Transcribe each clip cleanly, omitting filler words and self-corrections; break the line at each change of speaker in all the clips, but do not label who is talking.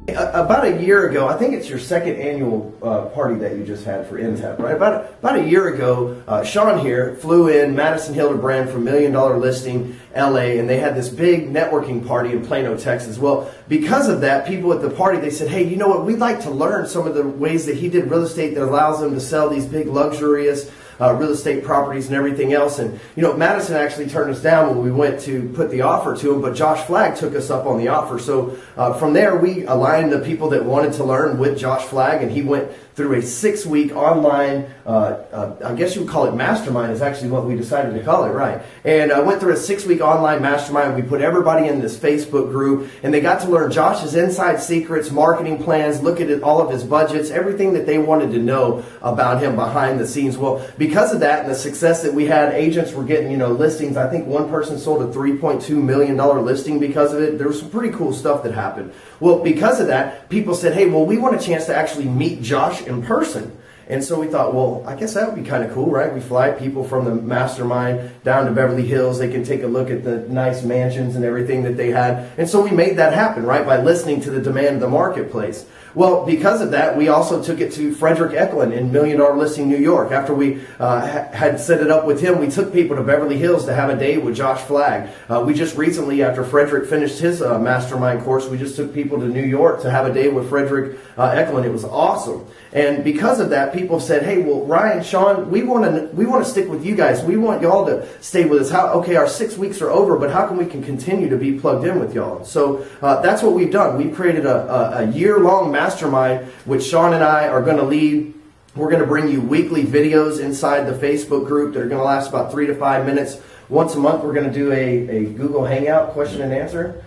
About a year ago, I think it's your second annual party that you just had for NTAP, right? About a year ago, Sean here flew in Madison Hildebrand from $1 Million Listing LA, and they had this big networking party in Plano, Texas. Well, because of that, people at the party, they said, hey, you know what, we'd like to learn some of the ways that he did real estate that allows them to sell these big luxurious real estate properties and everything else. And, you know, Madison actually turned us down when we went to put the offer to him, but Josh Flagg took us up on the offer. So from there, we aligned the people that wanted to learn with Josh Flagg, and he went through a 6-week online, I guess you would call it mastermind, is actually what we decided to call it, right? And I went through a 6-week online mastermind. We put everybody in this Facebook group, and they got to learn Josh's inside secrets, marketing plans, look at all of his budgets, everything that they wanted to know about him behind the scenes. Well, because of that and the success that we had, agents were getting, you know, listings. I think one person sold a $3.2 million listing because of it. There was some pretty cool stuff that happened. Well, because of that, people said, hey, well, we want a chance to actually meet Josh in person. And so we thought, well, I guess that would be kind of cool, right? We fly people from the mastermind down to Beverly Hills. They can take a look at the nice mansions and everything that they had. And so we made that happen, right, by listening to the demand of the marketplace. Well, because of that, we also took it to Frederick Eklund in $1 Million Listing New York. After we had set it up with him, we took people to Beverly Hills to have a day with Josh Flagg. We just recently, after Frederick finished his mastermind course, we just took people to New York to have a day with Frederick Eklund. It was awesome. And because of that, people said, hey, well, Ryan, Sean, we want to stick with you guys. We want y'all to stay with us. Okay, our 6 weeks are over, but how can we continue to be plugged in with y'all? So that's what we've done. We've created a year-long mastermind, which Sean and I are going to lead. We're going to bring you weekly videos inside the Facebook group that are going to last about 3 to 5 minutes. Once a month, we're going to do a Google Hangout question and answer.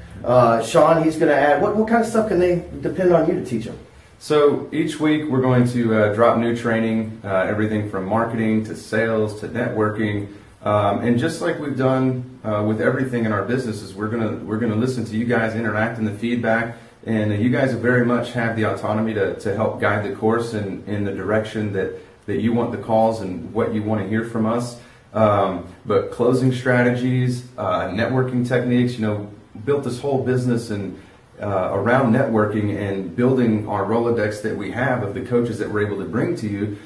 Sean, he's going to add, what kind of stuff can they depend on you to teach them?
So each week we're going to drop new training, everything from marketing to sales to networking, and just like we've done with everything in our businesses, we're gonna listen to you guys, interact in the feedback, and you guys very much have the autonomy to help guide the course in the direction that you want the calls and what you want to hear from us. But closing strategies, networking techniques, you know, built this whole business and around networking and building our Rolodex that we have of the coaches that we're able to bring to you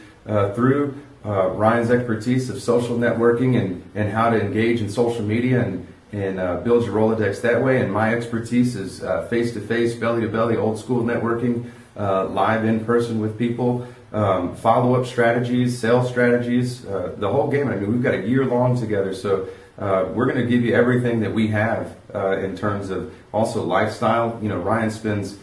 through Ryan's expertise of social networking and how to engage in social media and build your Rolodex that way. And my expertise is face-to-face, belly-to-belly, old-school networking, live in person with people, follow-up strategies, sales strategies, the whole game. I mean, we've got a year long together, so we're going to give you everything that we have in terms of also lifestyle. You know, Ryan spends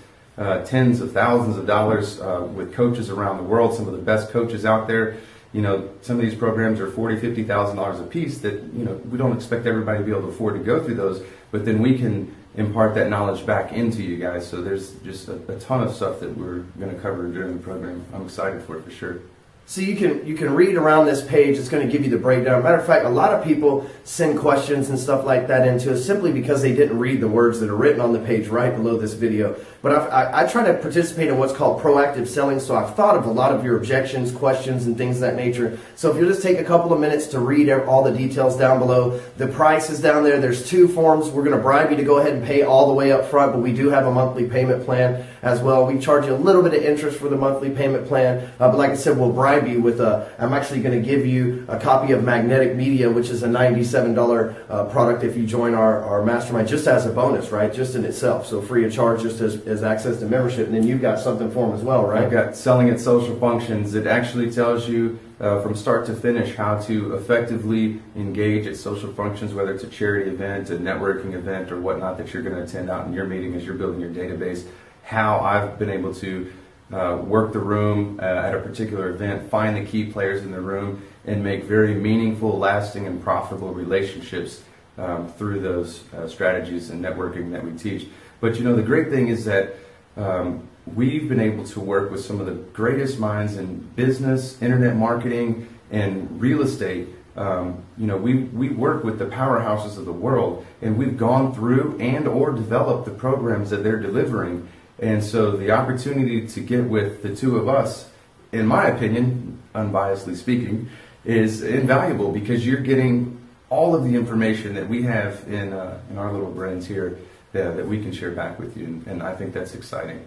tens of thousands of dollars with coaches around the world, some of the best coaches out there. You know, some of these programs are $40,000, $50,000 a piece that, you know, we don't expect everybody to be able to afford to go through those, but then we can impart that knowledge back into you guys. So there's just a ton of stuff that we're going to cover during the program. I'm excited for it for sure.
So you can read around this page. It's going to give you the breakdown. Matter of fact, a lot of people send questions and stuff like that into us simply because they didn't read the words that are written on the page right below this video. But I try to participate in what's called proactive selling, so I've thought of a lot of your objections, questions, and things of that nature. So if you'll just take a couple of minutes to read all the details down below. The price is down there. There's 2 forms. We're going to bribe you to go ahead and pay all the way up front, but we do have a monthly payment plan as well. We charge you a little bit of interest for the monthly payment plan, but like I said, we'll bribe you with I'm actually going to give you a copy of Magnetic Media, which is a $97 product if you join our mastermind, just as a bonus, right? Just in itself. So free of charge, just as access to membership. And then you've got something for them as well, right?
I've got Selling at Social Functions. It actually tells you from start to finish how to effectively engage at social functions, whether it's a charity event, a networking event, or whatnot that you're going to attend out in your meeting as you're building your database. How I've been able to work the room at a particular event, find the key players in the room, and make very meaningful, lasting, and profitable relationships through those strategies and networking that we teach. But you know, the great thing is that we've been able to work with some of the greatest minds in business, internet marketing, and real estate. You know, we work with the powerhouses of the world, and we've gone through and or developed the programs that they're delivering. And so the opportunity to get with the two of us, in my opinion, unbiasedly speaking, is invaluable because you're getting all of the information that we have in our little brains here that we can share back with you. And I think that's exciting.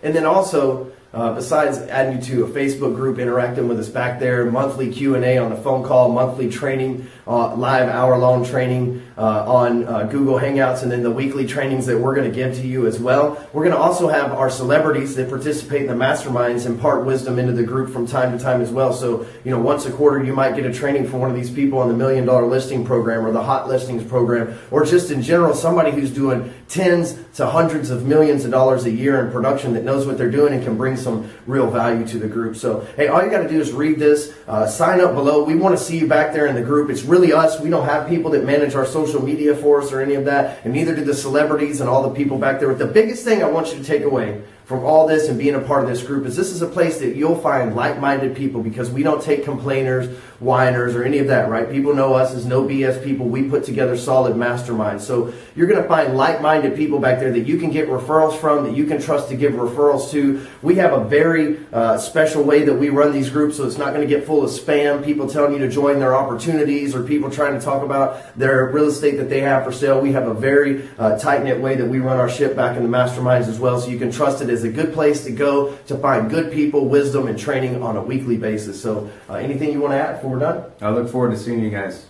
And then also, besides adding you to a Facebook group, interacting with us back there, monthly Q&A on a phone call, monthly training, live hour-long training on Google Hangouts, and then the weekly trainings that we're going to give to you as well. We're going to also have our celebrities that participate in the masterminds impart wisdom into the group from time to time as well. So, once a quarter you might get a training from one of these people on the $1 Million Listing Program or the Hot Listings Program, or just in general somebody who's doing tens to hundreds of millions of dollars a year in production that knows what they're doing and can bring some real value to the group. So, hey, all you got to do is read this, sign up below. We want to see you back there in the group. It's really us. We don't have people that manage our social media for us or any of that, and neither do the celebrities and all the people back there. But the biggest thing I want you to take away from all this and being a part of this group is this is a place that you'll find like-minded people, because we don't take complainers, whiners, or any of that, right? People know us as no BS people. We put together solid masterminds. So you're going to find like-minded people back there that you can get referrals from, that you can trust to give referrals to. We have a very special way that we run these groups, so it's not going to get full of spam, people telling you to join their opportunities, or people trying to talk about their real estate that they have for sale. We have a very tight-knit way that we run our ship back in the masterminds as well, so you can trust it as a good place to go to find good people, wisdom, and training on a weekly basis. So anything you want to add before we're done?
I look forward to seeing you guys.